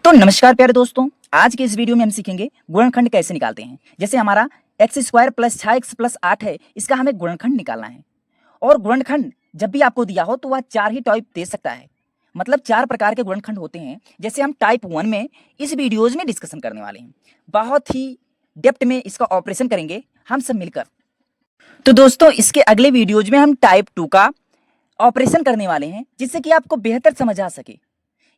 तो नमस्कार प्यारे दोस्तों, आज के इस वीडियो में हम सीखेंगे गुणनखंड कैसे निकालते हैं। जैसे हमारा x square plus 6x plus 8 है, इसका हमें गुणनखंड निकालना है। और गुणनखंड जब भी आपको दिया हो तो वह 4 ही टाइप दे सकता है, मतलब 4 प्रकार के गुणनखंड होते हैं। जैसे हम टाइप 1 में इस वीडियोज में डिस्कशन करने वाले हैं, बहुत ही डेप्थ में इसका ऑपरेशन करेंगे हम सब मिलकर। तो दोस्तों, इसके अगले वीडियोज में हम टाइप 2 का ऑपरेशन करने वाले हैं, जिससे कि आपको बेहतर समझ आ सके।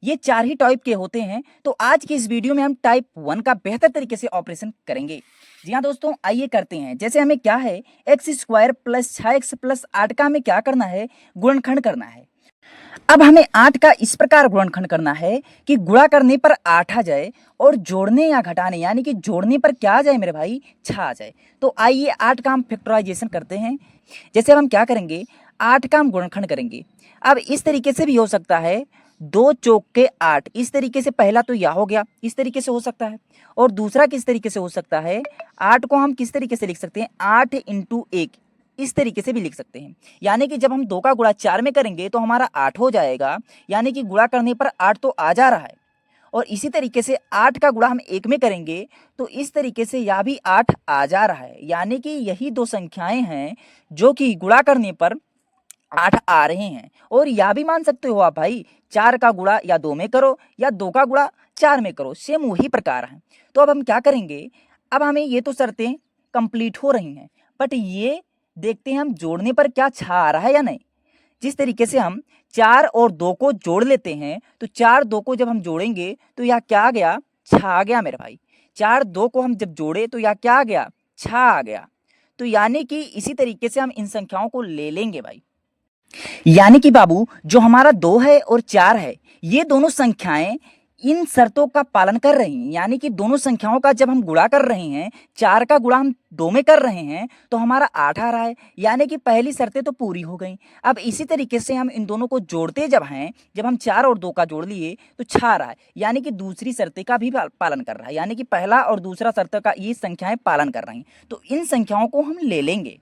ये 4 ही टाइप के होते हैं, तो आज की इस वीडियो में हम टाइप 1 का बेहतर तरीके से ऑपरेशन करेंगे। जी हाँ दोस्तों, आइए करते हैं। जैसे हमें क्या है, x square plus 6x plus 8 का हमें क्या करना है, गुणनखंड करना है। अब हमें 8 का इस प्रकार गुणनखंड करना है कि गुणा करने पर 8 आ जाए और जोड़ने या घटाने यानी कि जोड़ने पर क्या आ जाए मेरे भाई, 6 आ जाए। तो आइए 8 का हम फैक्टराइजेशन करते हैं। जैसे अब हम क्या करेंगे, 8 का हम गुणनखंड करेंगे। अब इस तरीके से भी हो सकता है, 2 चौक के 8, इस तरीके से पहला तो यह हो गया, इस तरीके से हो सकता है। और दूसरा किस तरीके से हो सकता है, 8 को हम किस तरीके से लिख सकते हैं, 8 इंटू 1, इस तरीके से भी लिख सकते हैं। यानी कि जब हम 2 का गुणा 4 में करेंगे तो हमारा 8 हो जाएगा, यानी कि गुणा करने पर 8 तो आ जा रहा है। और इसी तरीके से 8 का गुणा हम 1 में करेंगे तो इस तरीके से यह भी 8 आ जा रहा है। यानी कि यही दो संख्याएं हैं जो कि गुणा करने पर 8 आ रहे हैं। और यह भी मान सकते हो आप भाई, 4 का गुणा या 2 में करो या 2 का गुणा 4 में करो, सेम वही प्रकार है। तो अब हम क्या करेंगे, अब हमें ये तो शर्तें कंप्लीट हो रही हैं, बट ये देखते हैं हम जोड़ने पर क्या 6 आ रहा है या नहीं। जिस तरीके से हम 4 और 2 को जोड़ लेते हैं, तो 4 2 को जब हम जोड़ेंगे तो यह क्या आ गया, 6 आ गया मेरे भाई। 4 2 को हम जब जोड़े तो यह क्या आ गया, 6 आ गया। तो यानी कि इसी तरीके से हम इन संख्याओं को ले लेंगे भाई। यानी कि बाबू, जो हमारा 2 है और 4 है, ये दोनों संख्याएं इन शर्तों का पालन कर रही हैं। यानी कि दोनों संख्याओं का जब हम गुणा कर रहे हैं, 4 का गुणा हम 2 में कर रहे हैं तो हमारा 8 आ रहा है। यानी कि पहली शर्तें तो पूरी हो गई। अब इसी तरीके से हम इन दोनों को जोड़ते जब हैं, जब हम 4 और 2 का जोड़ लिए तो 6 आ रहा है। यानी कि दूसरी शर्तें का भी पालन कर रहा है, यानी कि पहला और दूसरा शर्त का ये संख्याएं पालन कर रही हैं। तो इन संख्याओं को हम ले लेंगे।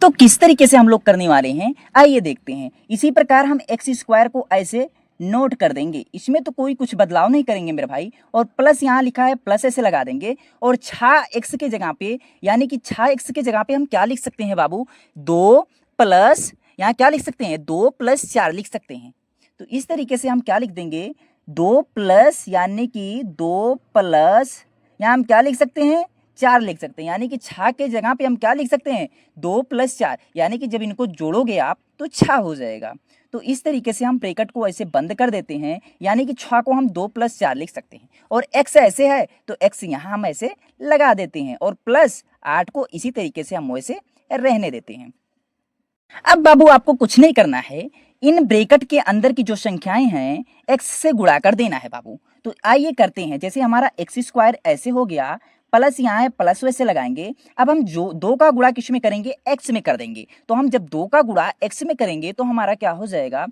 तो किस तरीके से हम लोग करने वाले हैं, आइए देखते हैं। इसी प्रकार हम एक्स स्क्वायर को ऐसे नोट कर देंगे, इसमें तो कोई कुछ बदलाव नहीं करेंगे मेरे भाई। और प्लस यहाँ लिखा है, प्लस ऐसे लगा देंगे। और 6x के जगह पे, यानी कि 6x के जगह पे हम क्या लिख सकते हैं बाबू, 2 प्लस, यहाँ क्या लिख सकते हैं, 2 प्लस 4 लिख सकते हैं। तो इस तरीके से हम क्या लिख देंगे, 2 प्लस, यानी कि 2 प्लस, यहाँ हम क्या लिख सकते हैं, 4 लिख सकते हैं। यानी कि 6 के जगह पे हम क्या लिख सकते हैं, 2 प्लस 4, यानी कि जब इनको जोड़ोगे आप तो 6 हो जाएगा। तो इस तरीके से हम ब्रैकेट को ऐसे बंद कर देते हैं, यानी कि 6 को हम 2 प्लस 4 लिख सकते हैं। और x ऐसे है तो x यहाँ हम ऐसे लगा देते हैं, और प्लस 8 को इसी तरीके से हम वैसे रहने देते हैं। अब बाबू आपको कुछ नहीं करना है, इन ब्रैकेट के अंदर की जो संख्याएं हैं x से गुणा कर देना है बाबू। तो आइए करते हैं। जैसे हमारा एक्स स्क्वायर ऐसे हो गया, प्लस यहाँ है, प्लस वैसे लगाएंगे। अब हम जो 2 का गुणा किस में करेंगे, x में कर देंगे। तो हम जब 2 का गुणा x में करेंगे तो हमारा क्या हो जाएगा,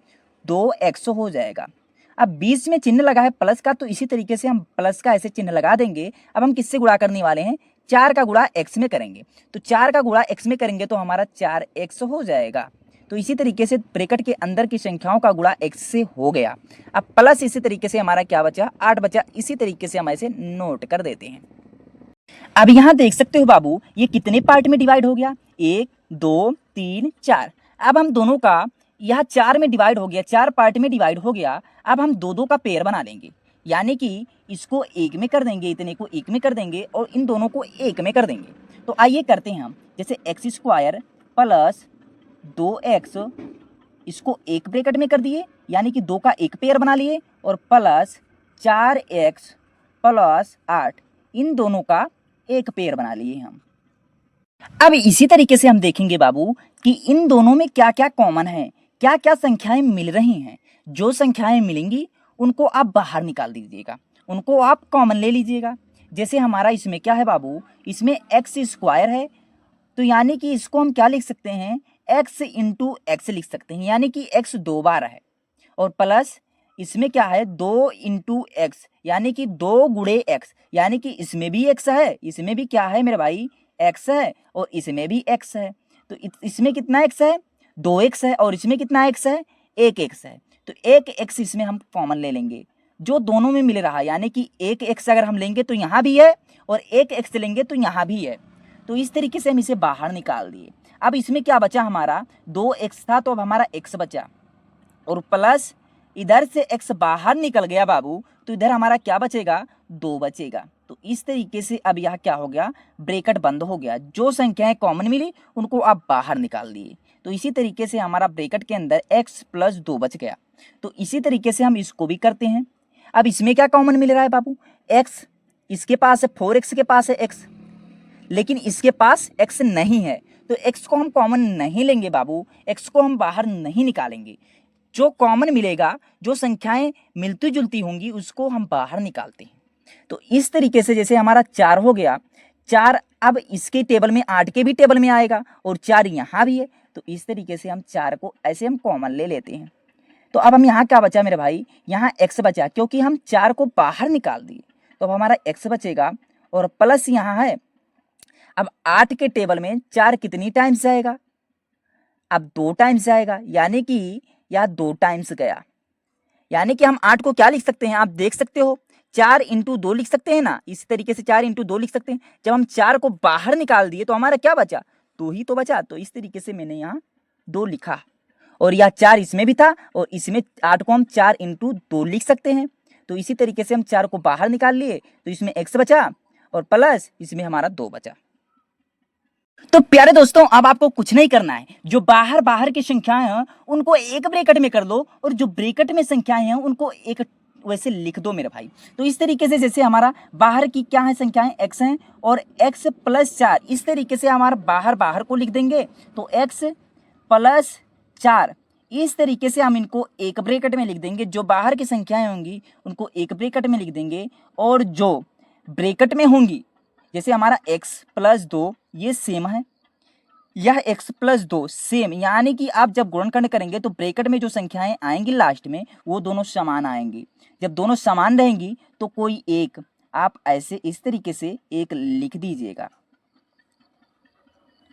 2x हो जाएगा। अब बीच में चिन्ह लगा है प्लस का, तो इसी तरीके से हम प्लस का ऐसे चिन्ह लगा देंगे। अब हम किससे गुणा करने वाले हैं, 4 का गुणा x में करेंगे। तो 4 का गुणा x में करेंगे तो हमारा 4x हो जाएगा। तो इसी तरीके से ब्रैकेट के अंदर की संख्याओं का गुणा x से हो गया। अब प्लस इसी तरीके से हमारा क्या बचा, 8 बचा। इसी तरीके से हम ऐसे नोट कर देते हैं। अब यहाँ देख सकते हो बाबू, ये कितने पार्ट में डिवाइड हो गया, 1 2 3 4। अब हम दोनों का यह 4 में डिवाइड हो गया, 4 पार्ट में डिवाइड हो गया। अब हम 2 का पेयर बना लेंगे, यानी कि इसको 1 में कर देंगे, इतने को 1 में कर देंगे और इन दोनों को 1 में कर देंगे। तो आइए करते हैं हम। जैसे एक्स स्क्वायर प्लस 2x, इसको एक ब्रैकेट में कर दिए, यानी कि 2 का एक पेयर बना लिए, और प्लस 4x प्लस 8, इन दोनों का एक पेयर बना लिए हम। अब इसी तरीके से हम देखेंगे बाबू कि इन दोनों में क्या क्या कॉमन है, क्या क्या संख्याएं मिल रही हैं। जो संख्याएं मिलेंगी उनको आप बाहर निकाल दीजिएगा, उनको आप कॉमन ले लीजिएगा। जैसे हमारा इसमें क्या है बाबू, इसमें एक्स स्क्वायर है, तो यानी कि इसको हम क्या लिख सकते हैं, x इंटू एक्स लिख सकते हैं, यानी कि x 2 बार है। और प्लस इसमें क्या है, 2 इंटू एक्स, यानी कि 2 गुणे x, यानी कि इसमें भी x है, इसमें भी क्या है मेरे भाई, x है, और इसमें भी x है। तो इसमें कितना x है, 2x है, और इसमें कितना x है, 1x है। तो 1x इसमें हम कॉमन ले लेंगे। जो दोनों में मिल रहा है, यानी कि एक एक्स अगर हम लेंगे तो यहाँ भी है और एक एक्स लेंगे तो यहाँ भी है। तो इस तरीके से हम इसे बाहर निकाल दिए। अब इसमें क्या बचा हमारा, 2x था तो अब हमारा x बचा, और प्लस इधर से x बाहर निकल गया बाबू, तो इधर हमारा क्या बचेगा, 2 बचेगा। तो इस तरीके से अब यह क्या हो गया, ब्रैकेट बंद हो गया। जो संख्याएं कॉमन मिली उनको आप बाहर निकाल दिए। तो इसी तरीके से हमारा ब्रैकेट के अंदर x प्लस 2 बच गया। तो इसी तरीके से हम इसको भी करते हैं। अब इसमें क्या कॉमन मिल रहा है बाबू, x इसके पास है, 4x के पास है x, लेकिन इसके पास x नहीं है। तो x को हम कॉमन नहीं लेंगे बाबू, x को हम बाहर नहीं निकालेंगे। जो कॉमन मिलेगा, जो संख्याएं मिलती जुलती होंगी उसको हम बाहर निकालते हैं। तो इस तरीके से जैसे हमारा 4 हो गया, 4 अब इसके टेबल में 8 के भी टेबल में आएगा और 4 यहाँ भी है। तो इस तरीके से हम 4 को ऐसे हम कॉमन ले लेते हैं। तो अब हम यहाँ क्या बचा मेरे भाई, यहाँ x बचा, क्योंकि हम 4 को बाहर निकाल दिए। तो अब हमारा x बचेगा और प्लस यहाँ है। अब 8 के टेबल में 4 कितनी टाइम्स जाएगा, अब 2 टाइम्स जाएगा, यानी कि यह 2 टाइम्स गया। यानी कि हम 8 को क्या लिख सकते हैं, आप देख सकते हो, 4 इंटू 2 लिख सकते हैं ना। इसी तरीके से 4 इंटू 2 लिख सकते हैं। जब हम 4 को बाहर निकाल दिए तो हमारा क्या बचा, 2 ही तो बचा। तो इस तरीके से मैंने यहाँ 2 लिखा, और यह 4 इसमें भी था और इसमें 8 को हम 4 इंटू 2 लिख सकते हैं। तो इसी तरीके से हम 4 को बाहर निकाल लिए, तो इसमें x बचा और प्लस इसमें हमारा 2 बचा। तो प्यारे दोस्तों, अब आपको कुछ नहीं करना है। जो बाहर बाहर की संख्याएं हैं उनको एक ब्रैकेट में कर दो, और जो ब्रैकेट में संख्याएं हैं उनको एक वैसे लिख दो मेरे भाई। तो इस तरीके से जैसे हमारा बाहर की क्या है, संख्याएं x हैं और x प्लस 4, इस तरीके से हमारा बाहर बाहर को लिख देंगे। तो x प्लस 4, इस तरीके से हम इनको एक ब्रैकेट में लिख देंगे। जो बाहर की संख्याएं होंगी उनको एक ब्रैकेट में लिख देंगे, और जो ब्रैकेट में होंगी जैसे हमारा x प्लस 2 ये सेम है, यह x प्लस 2 सेम, यानी कि आप जब गुणनखंड करेंगे तो ब्रैकेट में जो संख्याएं आएंगी लास्ट में वो दोनों समान आएंगी। जब दोनों समान रहेंगी तो कोई एक आप ऐसे इस तरीके से एक लिख दीजिएगा।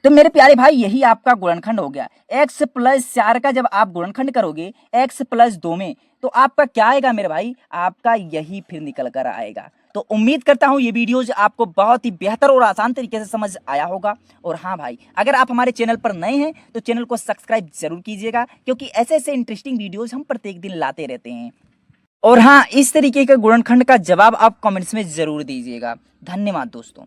तो मेरे प्यारे भाई, यही आपका गुणनखंड हो गया। x प्लस 4 का जब आप गुणनखंड करोगे x प्लस 2 में, तो आपका क्या आएगा मेरे भाई, आपका यही फिर निकल कर आएगा। तो उम्मीद करता हूँ ये वीडियोज आपको बहुत ही बेहतर और आसान तरीके से समझ आया होगा। और हाँ भाई, अगर आप हमारे चैनल पर नए हैं तो चैनल को सब्सक्राइब जरूर कीजिएगा, क्योंकि ऐसे ऐसे इंटरेस्टिंग वीडियोज हम प्रत्येक दिन लाते रहते हैं। और हाँ, इस तरीके के गुणनखंड का जवाब आप कमेंट्स में जरूर दीजिएगा। धन्यवाद दोस्तों।